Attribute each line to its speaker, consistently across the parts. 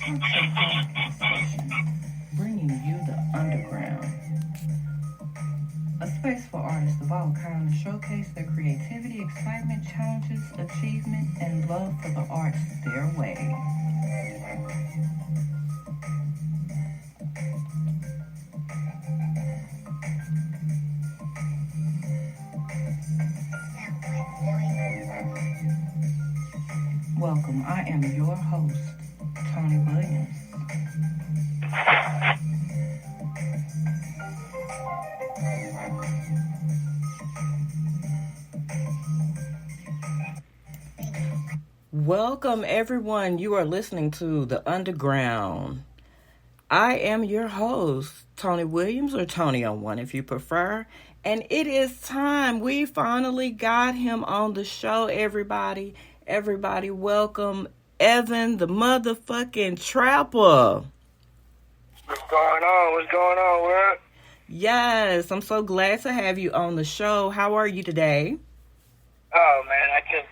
Speaker 1: Talk Show podcast station, bringing you the underground. A space for artists of all kinds to showcase their creativity, excitement, challenges, achievement, and love for the arts their way. Welcome, I am your host, Toni-Williams. Welcome, everyone. You are listening to The Underground. I am your host, Toni-Williams, or Toni on one if you prefer. And it is time. We finally got him on the show, everybody. Everybody welcome Evan the motherfucking Trappa.
Speaker 2: What's going on? What's going on, world?
Speaker 1: Yes, I'm so glad to have you on the show. How are you today?
Speaker 2: Oh, man, I just,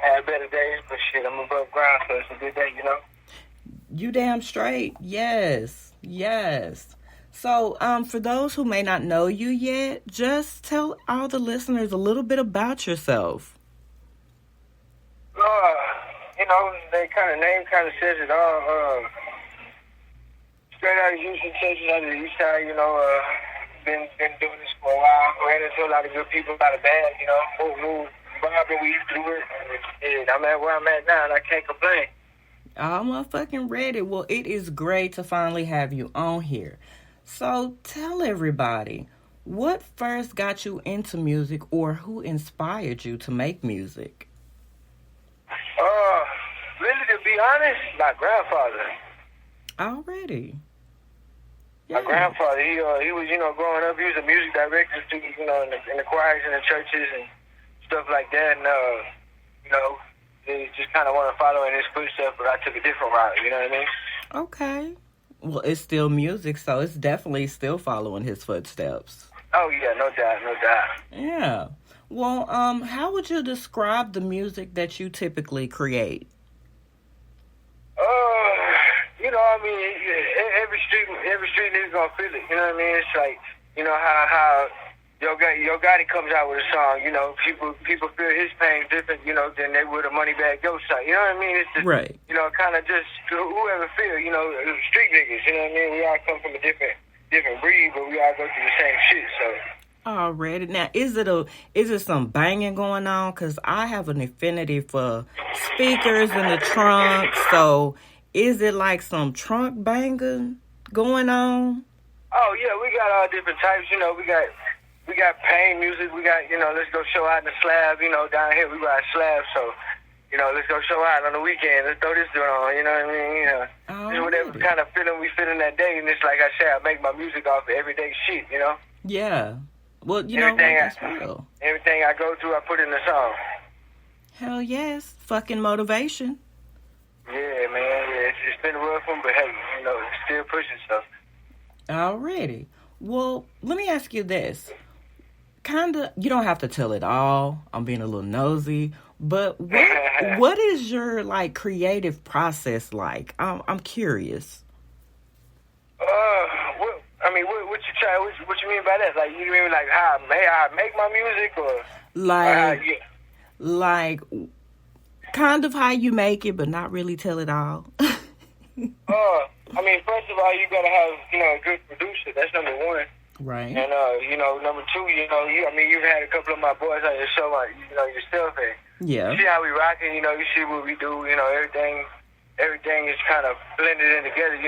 Speaker 2: had better days, but shit, I'm above ground, so it's a good day,
Speaker 1: You damn straight. Yes. So, for those who may not know you yet, just tell all the listeners a little bit about yourself.
Speaker 2: They name says it all. Straight out of Houston, Texas, out of the east side, been doing this for a while. Ran into a lot of good people, a lot of bad, moved, vibing, we used to do it. And I'm at where I'm at now, and I can't complain.
Speaker 1: I'm motherfucking ready. Well, it is great to finally have you on here. So, tell everybody, what first got you into music, or who inspired you to make music?
Speaker 2: Really, to be honest, my grandfather.
Speaker 1: Already.
Speaker 2: My grandfather, he was, growing up, he was a music director too, in the choirs and the churches and stuff like that. And, they just kind of want to follow in his footsteps, but I took a different route, you know what I mean?
Speaker 1: Okay. Well, it's still music, so it's definitely still following his footsteps.
Speaker 2: Oh, yeah, no doubt.
Speaker 1: Yeah. Well, how would you describe the music that you typically create?
Speaker 2: Every street nigga gonna feel it, you know what I mean? It's like, how Yo Gotti comes out with a song, people feel his pain different, than they would a Moneybagg Yo song, you know what I mean? It's just,
Speaker 1: right.
Speaker 2: Kind of just whoever feel, street niggas, you know what I mean? We all come from a different breed, but we all go through the same shit, so.
Speaker 1: Already. Now, is it some banging going on? Because I have an affinity for speakers in the trunk, so is it like some trunk banging going on? Oh, yeah, we got all different types, we got pain music, we got, let's go show out in the slab, down here we ride slabs, so, let's go show out on the weekend, let's throw this joint on, you know what I mean? Just whatever kind of feeling we feeling that day, and it's like I said, I make my music off of everyday shit, Yeah. Well, that's real.
Speaker 2: Everything I go through, I put in the song.
Speaker 1: Hell yes. Fucking motivation.
Speaker 2: Yeah, man. Yeah, it's been a rough one, but hey, still pushing stuff.
Speaker 1: Already. Well, let me ask you this. You don't have to tell it all. I'm being a little nosy. But what is your, creative process like? I'm curious. What you mean by that? Like, you mean how I make my music, or kind of how you make it, but not really tell it all.
Speaker 2: First of all, you gotta have a good producer. That's number one.
Speaker 1: Right.
Speaker 2: And number two, you've had a couple of my boys on your show, yourself, and
Speaker 1: yeah.
Speaker 2: You see how we rocking. You see what we do. Everything is kind of blended in together,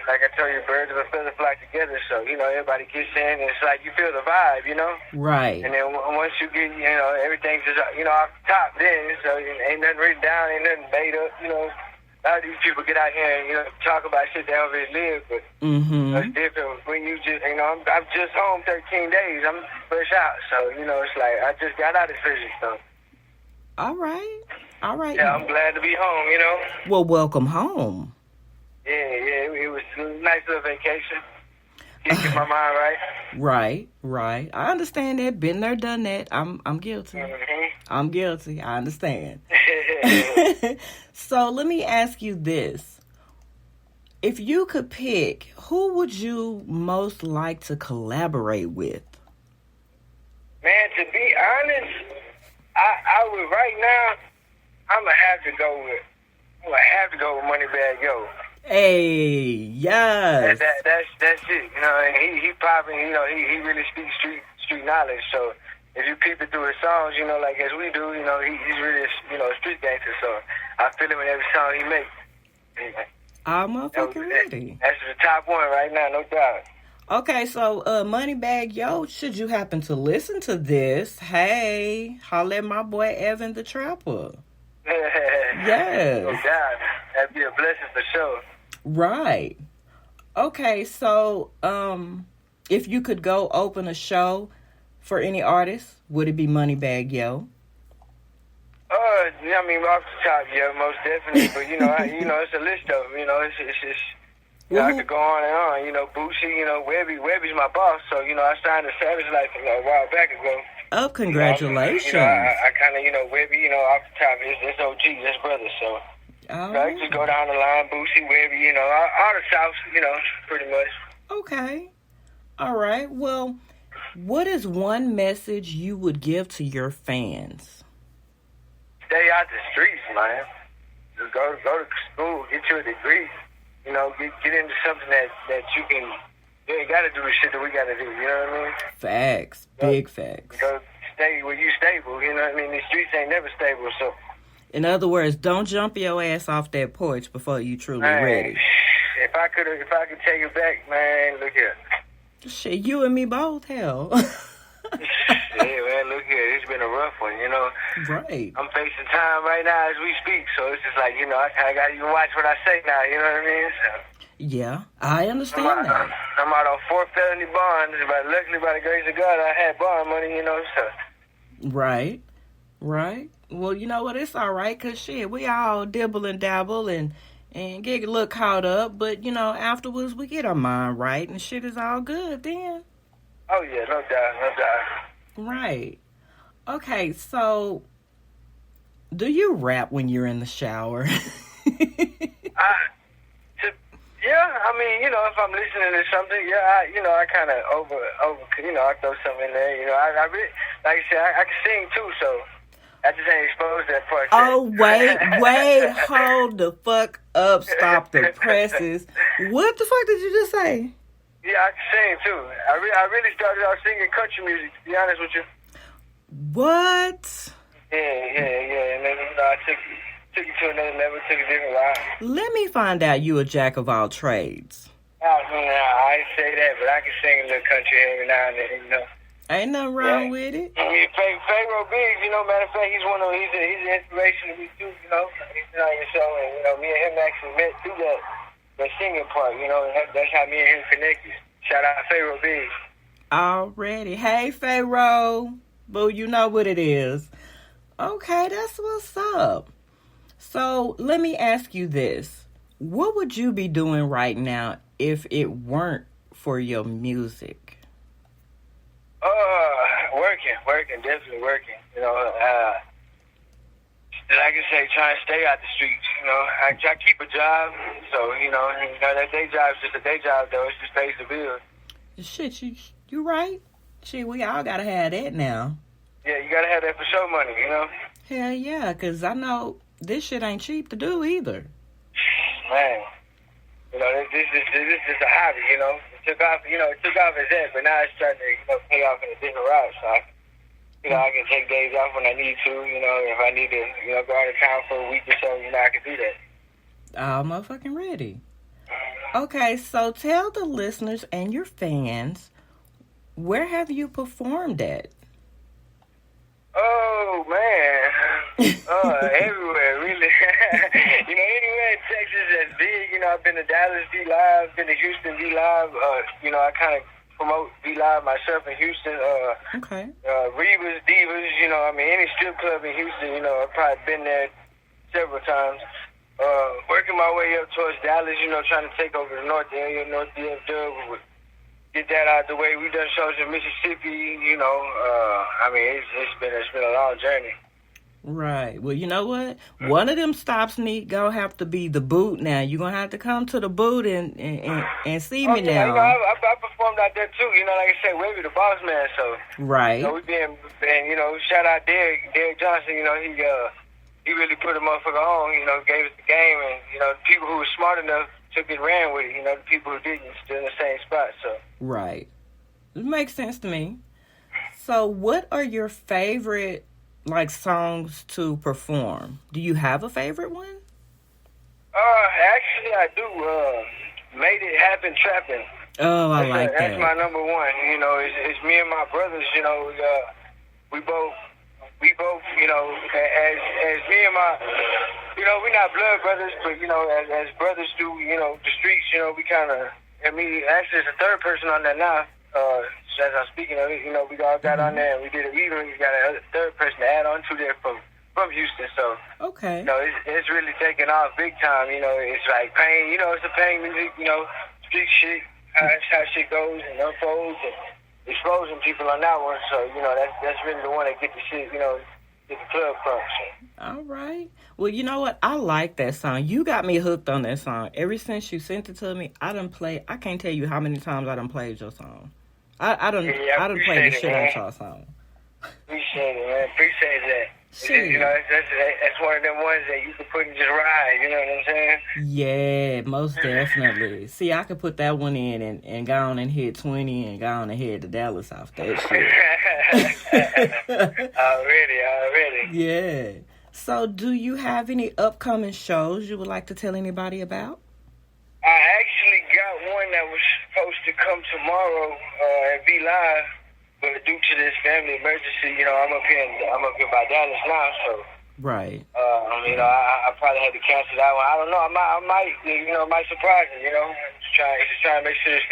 Speaker 2: like I tell you, birds of a feather flock together, so, everybody gets in, and it's like you feel the vibe,
Speaker 1: Right.
Speaker 2: And then once you get, everything's just, off the top then, so ain't nothing written down, ain't nothing made up, A lot of these people get out here and, talk about shit they don't really live, but it's different when you just, I'm just home 13 days, I'm fresh out, so, it's like, I just got out of prison, so.
Speaker 1: All right.
Speaker 2: Yeah, I'm glad to be home,
Speaker 1: Well, welcome home.
Speaker 2: Yeah, it was a nice little vacation. Get my mind right.
Speaker 1: Right. I understand that. Been there, done that. I'm guilty.
Speaker 2: Mm-hmm.
Speaker 1: I'm guilty. I understand. So let me ask you this. If you could pick, who would you most like to collaborate with?
Speaker 2: Man, to be honest, I would right now. I'm gonna have to go with Moneybagg Yo.
Speaker 1: Hey, yes.
Speaker 2: That's it. You know, and he popping. You know, he really speaks street knowledge. So if you peep it through his songs, you know, like as we do, you know, he's really a street gangster. So I feel him in every song he makes.
Speaker 1: I'm motherfucking ready.
Speaker 2: That's the top one right now, no doubt.
Speaker 1: Okay, so Moneybagg Yo, should you happen to listen to this, hey, holla at my boy Evan Tha Trappa. Yes.
Speaker 2: No doubt. That'd be a blessing for sure.
Speaker 1: Right. Okay, so if you could go open a show for any artist, would it be Moneybagg Yo?
Speaker 2: I mean, off the top, yeah, most definitely. But it's a list of them. You know, it's I could go on and on. You know, Boosie. You know, Webby's my boss. So I signed a Savage Life a while back ago.
Speaker 1: Oh, congratulations!
Speaker 2: I kind of Webby. Off the top, it's OG, it's brother. So I just go down the line, Boosie, Webby. All the South. Pretty much.
Speaker 1: Okay. All right. Well, what is one message you would give to your fans?
Speaker 2: Stay out the streets, man. Just go to school, get you a degree. Get into something that you can. You ain't got to do the shit that we got to do. You know what I mean?
Speaker 1: Facts, big facts.
Speaker 2: Go stay where you stable. You know what I mean? The streets ain't never stable. So,
Speaker 1: in other words, don't jump your ass off that porch before you truly ready.
Speaker 2: If I could take it back, man, look here.
Speaker 1: Shit, you and me both, hell.
Speaker 2: Yeah, man, look here. It's been a rough one,
Speaker 1: Right.
Speaker 2: I'm facing time right now as we speak, so it's just like, I kind of got to even watch what I say now, you know what I mean? So,
Speaker 1: yeah, I understand that.
Speaker 2: I'm out on 4 felony bonds, but luckily, by the grace of God, I had bond money, so.
Speaker 1: Right. Well, you know what? It's all right, because shit, we all dibble and dabble and get a little caught up, but, afterwards we get our mind right and shit is all good then.
Speaker 2: Oh, yeah, no doubt.
Speaker 1: Right. Okay, so do you rap when you're in the shower?
Speaker 2: Yeah, I mean, if I'm listening to something, I kind of over, I throw something in there. I really, like I said, I can sing too, so I just ain't exposed that part.
Speaker 1: Oh, wait, hold the fuck up, stop the presses. What the fuck did you just say?
Speaker 2: Yeah, I can sing too. I really started out singing country music, to be honest with you.
Speaker 1: What?
Speaker 2: Yeah, and then I took it to another level, took a different route.
Speaker 1: Let me find out you a jack of all trades.
Speaker 2: I ain't say that, but I can sing a little country every now and then,
Speaker 1: Ain't nothing wrong with it.
Speaker 2: I mean, Pharaoh Biggs, matter of fact, he's an inspiration to me too, He's on your show, and me and him actually met through that singing part, and that's how me and him connected. Shout out Pharaoh Biggs.
Speaker 1: Already. Hey, Pharaoh. Boo, you know what it is. Okay, that's what's up. So, let me ask you this. What would you be doing right now if it weren't for your music?
Speaker 2: Working, definitely working. Like I say, trying to stay out the streets. I keep a job, so that day job's just a day job, though. It just pays the bills.
Speaker 1: Shit, you right. Shit, we all gotta have that now.
Speaker 2: Yeah, you gotta have that for show money,
Speaker 1: Hell yeah, because I know this shit ain't cheap to do either.
Speaker 2: Man, this is a hobby, It took off as that, but now it's starting to pay off in a different route. So I can take days off when I need to. If I need to, go out of town for a week or so, I can do that.
Speaker 1: I'm motherfucking ready. Okay, so tell the listeners and your fans, where have you performed at?
Speaker 2: Oh, man. Everywhere, really. Anywhere in Texas that's big. I've been to Dallas D-Live, been to Houston D-Live. I kind of promote D-Live myself in Houston.
Speaker 1: Okay.
Speaker 2: Reba's, Divas, any strip club in Houston, I've probably been there several times. Working my way up towards Dallas, trying to take over the North area, North DFW. Get that out the way. We've done shows in Mississippi, it's been a long journey.
Speaker 1: Right. Well, you know what? One of them stops need gonna have to be the boot now. You're gonna have to come to the boot and see
Speaker 2: Oh
Speaker 1: me
Speaker 2: yeah,
Speaker 1: now.
Speaker 2: I performed out there too. Like I said, Wavy the boss man. So
Speaker 1: Right.
Speaker 2: we been shout out Derek Johnson. He really put a motherfucker on. Gave us the game, and the people who were smart enough took it, ran with it. The people who didn't still in the same spot. So
Speaker 1: right, it makes sense to me. So, what are your favorite songs to perform? Do you have a favorite one?
Speaker 2: Actually, I do. Made It Happen Trapping.
Speaker 1: Oh, I like that.
Speaker 2: That's my number one. It's me and my brothers. We both. As me and my, we're not blood brothers, but as brothers do, the streets. We kind of. Actually, it's a third person on that now. As I'm speaking of it, we all got on there and we did it. We got a third person to add on to there from Houston. So
Speaker 1: okay,
Speaker 2: it's really taking off big time. It's like pain. It's the pain music. Street shit. How shit goes and unfolds and exposing people on that one. So that's really the one that get the shit. Get the club from. So.
Speaker 1: All right. Well, you know what? I like that song. You got me hooked on that song. Ever since you sent it to me, I can't tell you how many times I done played your song. I done played the shit out your song.
Speaker 2: Appreciate it, man. Appreciate that.
Speaker 1: Shit.
Speaker 2: That's one of them ones that you can put and just ride. You know what I'm saying?
Speaker 1: Yeah, most definitely. See, I could put that one in and go on and hit 20 and go on and head to Dallas off that shit. Already. Yeah. So, do you have any upcoming shows you would like to tell anybody about?
Speaker 2: I actually got one that was supposed to come tomorrow and be live, but due to this family emergency, I'm up here by Dallas now, so
Speaker 1: right.
Speaker 2: I probably had to cancel that one. I don't know. I might surprise you. Just trying to make sure this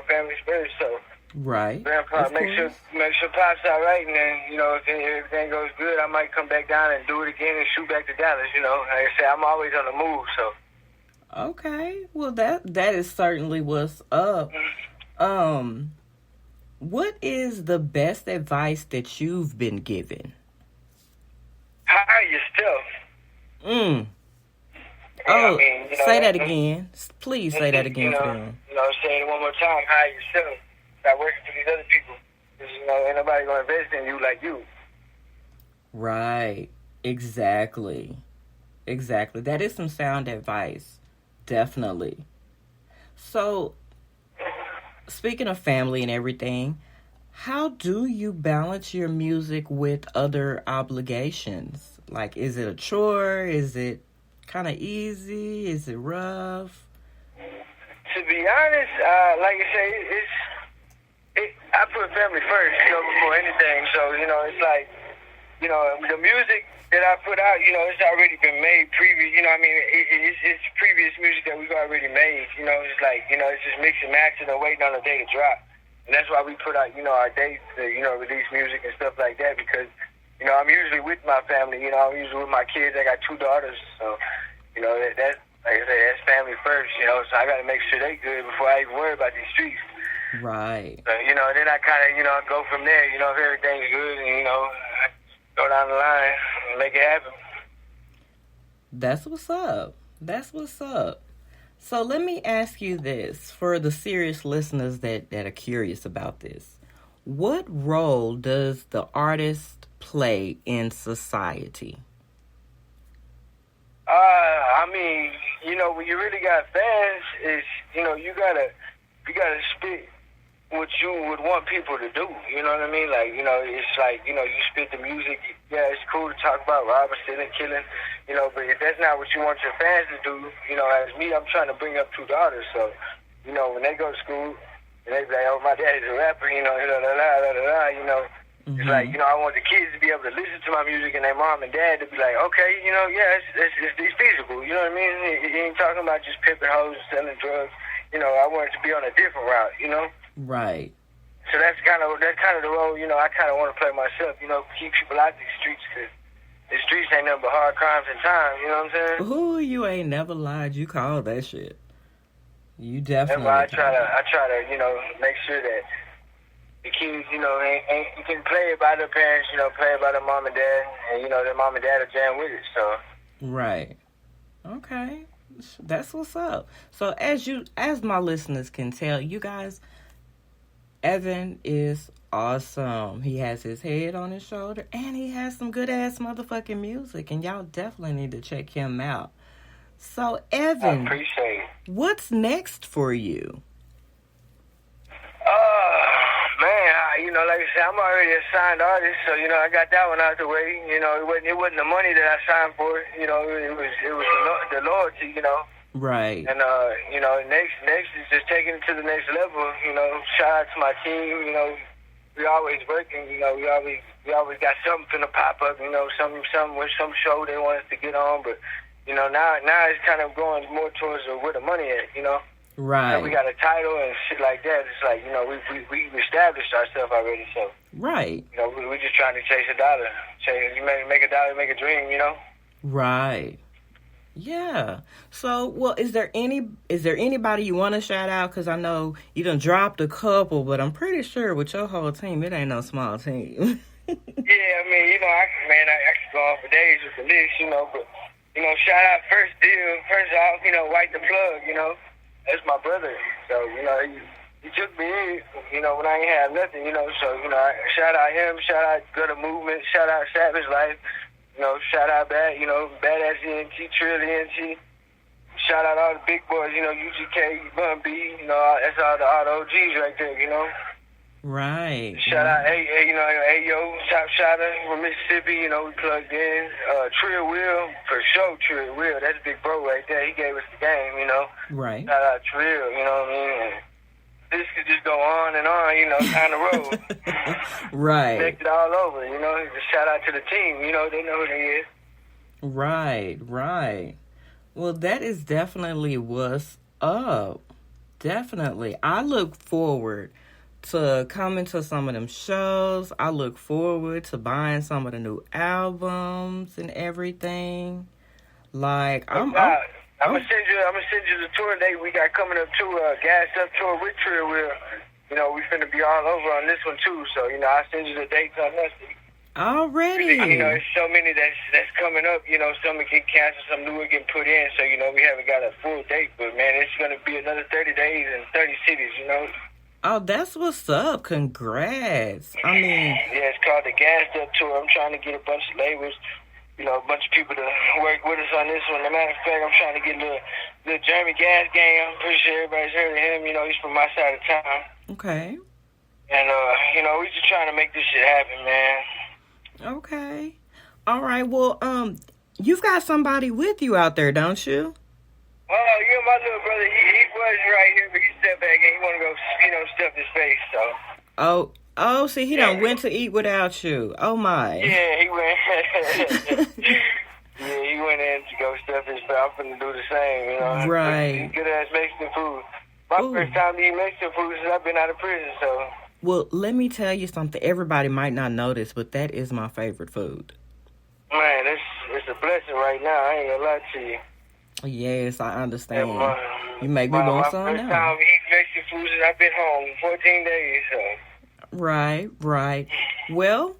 Speaker 2: family's first. So
Speaker 1: right.
Speaker 2: Grandpa, make sure Pop's all right, and then if everything goes good, I might come back down and do it again and shoot back to Dallas. Like I said, I'm always on the move, so.
Speaker 1: Okay, well that is certainly what's up. What is the best advice that you've been given?
Speaker 2: Hire yourself.
Speaker 1: Oh, say that again. Please say that again for them.
Speaker 2: Say it one more time. Hire yourself. Stop working for these other people. Because, ain't nobody gonna invest in you like you.
Speaker 1: Right. Exactly. That is some sound advice. Definitely. So, speaking of family and everything, how do you balance your music with other obligations? Like, is it a chore? Is it kind of easy? Is it rough?
Speaker 2: To be honest, like I say, I put family first, before anything. So, it's like, the music that I put out, it's already been made previous, it's previous music that we've already made, it's like, it's just mix and matching and waiting on the day to drop. And that's why we put out, our dates to, release music and stuff like that because, I'm usually with my family, I'm usually with my kids. I got 2 daughters, so, that's, like I said, that's family first, so I got to make sure they good before I even worry about these streets.
Speaker 1: Right.
Speaker 2: So, then I kind of, go from there, if everything's good and, I go down the line and make it happen.
Speaker 1: That's what's up. So let me ask you this, for the serious listeners that are curious about this. What role does the artist play in society?
Speaker 2: When you really got fans, is you gotta spit what you would want people to do. You know what I mean? Like, it's like, you spit the music. Yeah, it's cool to talk about robbing, stealing, killing, but if that's not what you want your fans to do, as me, I'm trying to bring up 2 daughters. So, when they go to school and they be like, oh, my daddy's a rapper, It's like, I want the kids to be able to listen to my music and their mom and dad to be like, okay, it's feasible. You know what I mean? He ain't talking about just pimping hoes and selling drugs. I want it to be on a different route,
Speaker 1: Right.
Speaker 2: So that's kind of the role, I kind of want to play myself, keep people out these streets because the streets ain't nothing but hard crimes and time, you know what I'm saying?
Speaker 1: Ooh, you ain't never lied. You called that shit. You definitely.
Speaker 2: That's why I try to, make sure that, the kids, you know, ain't you can play it by their parents, you know, play it by their mom and dad, and you know, their mom and dad are jam with it. So.
Speaker 1: Right. Okay. That's what's up. So as my listeners can tell, you guys, Evan is awesome. He has his head on his shoulder, and he has some good ass motherfucking music, and y'all definitely need to check him out. So, Evan,
Speaker 2: I appreciate it.
Speaker 1: What's next for you?
Speaker 2: Man, you know, like I said, I'm already a signed artist, so you know, I got that one out the way. You know, it wasn't the money that I signed for. You know, it was the loyalty. You know. Right. And you know, next is just taking it to the next level. You know, shout out to my team. You know, we always working. You know, we always got something to pop up. You know, some with some show they want us to get on, but you know, now it's kind of going more towards where the money is. You know. Right. You know, we got a title and shit like that. It's like, you know, we established ourselves already, so. Right. You know, we're just trying to chase a dollar. You make a dollar, make a dream, you know? Right. Yeah. So, well, is there anybody you want to shout out? Because I know you done dropped a couple, but I'm pretty sure with your whole team, it ain't no small team. Yeah, I mean, you know, I could go on for days with the list, you know, but, you know, shout out first off, you know, White the Plug, you know. That's my brother. So, you know, he took me in, you know, when I ain't had nothing, you know. So, you know, shout out him, shout out Gutter Movement, shout out Savage Life, you know, shout out Badass ENT, Trill ENT. Shout out all the big boys, you know, UGK, Bun B, you know, that's all the OGs right there, you know. Right. Shout out, you know, Ayo, Top Shotter from Mississippi, you know, we plugged in. Trill Will, for sure, Trill Will. That's big bro right there. He gave us the game, you know. Right. Shout out Trill, you know what I mean? And this could just go on and on, you know, kind of road. Right. Connected all over, you know. Just shout out to the team, you know, they know who they is. Right. Well, that is definitely what's up. Definitely. I look forward to coming to some of them shows. I look forward to buying some of the new albums and everything. Like I'm gonna send you the tour date we got coming up too. Gas Up tour with Trill Will. You know, we finna be all over on this one too. So you know, I'll send you the dates on this. Already. You know, there's so many that's coming up. You know, some will get canceled, some new will get put in. So you know, we haven't got a full date, but man, it's gonna be another 30 days and 30 cities. You know. Oh, that's what's up. Congrats. I mean... Yeah, it's called the Gassed Up Tour. I'm trying to get a bunch of labels, you know, a bunch of people to work with us on this one. As a matter of fact, I'm trying to get the Jeremy Gas Gang. I'm pretty sure everybody's heard of him. You know, he's from my side of town. Okay. And, you know, we're just trying to make this shit happen, man. Okay. All right. Well, you've got somebody with you out there, don't you? Oh, you know, my little brother, he was right here, but he stepped back and he want to go, you know, stuff his face, so. Oh, see, he done went to eat without you. Oh, my. Yeah, he went. Yeah, he went in to go stuff his face. I'm finna do the same, you know. Right. Good-ass Mexican food. My first time to eat Mexican food since I've been out of prison, so. Well, let me tell you something. Everybody might not know this, but that is my favorite food. Man, it's a blessing right now. I ain't gonna lie to you. Yes, I understand. You make me want some now. My first time eating Mexican food since I've been home 14 days. So. Right. Well,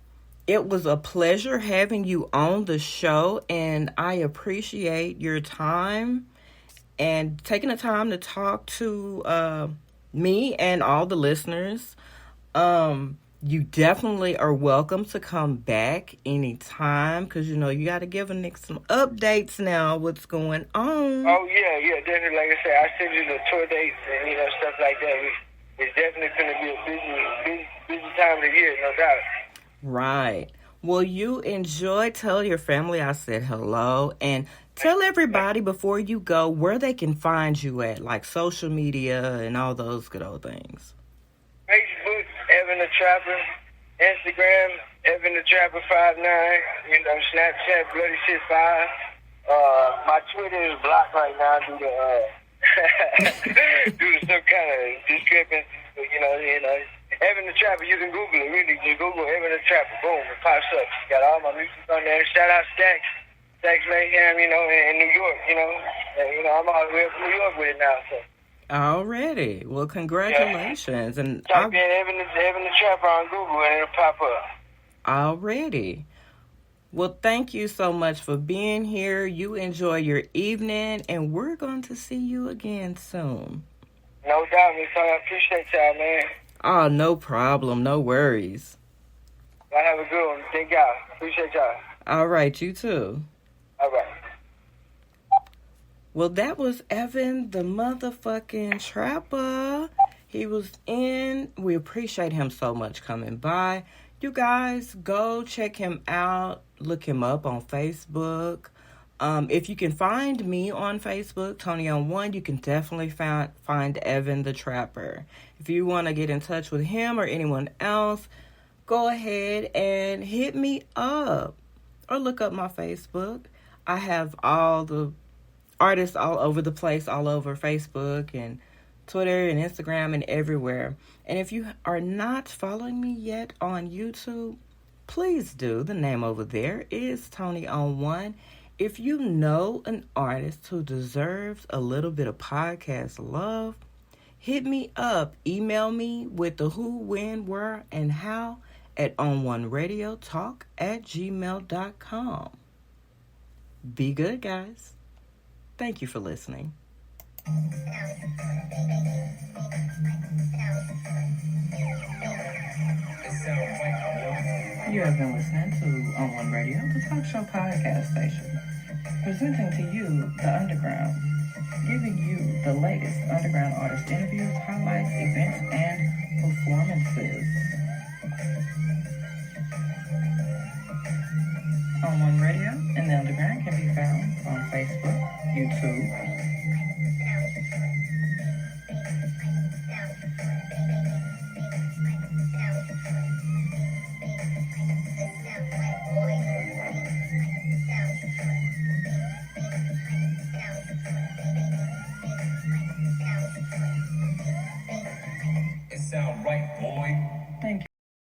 Speaker 2: it was a pleasure having you on the show, and I appreciate your time and taking the time to talk to me and all the listeners. You definitely are welcome to come back anytime because, you know, you got to give a nigga some updates now, what's going on. Oh, yeah, definitely. Like I said, I send you the tour dates and, you know, stuff like that. It's definitely going to be a busy time of the year, no doubt. Right. Well, you enjoy. Tell your family I said hello. And tell everybody before you go where they can find you at, like social media and all those good old things. Facebook, Evan Tha Trappa. Instagram, Evan Tha Trappa 59. You know, Snapchat, Bloody Shit 5. My Twitter is blocked right now due to some kind of discrepancy. You know, Evan Tha Trappa. You can Google it. Really, you Google Evan Tha Trappa. Boom, it pops up. Got all my music on there. Shout out Stacks Mayhem. You know, in New York. You know, I'm all the way up from New York with it now. So.
Speaker 1: Already. Well, congratulations. And
Speaker 2: type in Evan Tha Trappa on Google and it'll pop up.
Speaker 1: Already. Well, thank you so much for being here. You enjoy your evening, and we're going to see you again soon.
Speaker 2: No doubt, Miss Tony. I appreciate y'all, man.
Speaker 1: Oh, no problem. No worries.
Speaker 2: Y'all have a good one. Thank y'all. Appreciate y'all.
Speaker 1: All right, you too.
Speaker 2: All right.
Speaker 1: Well, that was Evan the motherfucking Trappa. He was in. We appreciate him so much coming by. You guys, go check him out. Look him up on Facebook. If you can find me on Facebook, Tony on One, you can definitely find Evan the Trapper. If you want to get in touch with him or anyone else, go ahead and hit me up or look up my Facebook. I have all the artists all over the place, all over Facebook and Twitter and Instagram and everywhere. And if you are not following me yet on YouTube, please do. The name over there is Tony on One. If you know an artist who deserves a little bit of podcast love, hit me up. Email me with the who, when, where, and how at onOneRadioTalk@gmail.com. Be good, guys. Thank you for listening. You have been listening to On One Radio, the talk show podcast station, presenting to you the underground, giving you the latest underground artist interviews, highlights, events, and performances. On One Radio and the underground can be found on Facebook, YouTube,
Speaker 3: It sound right.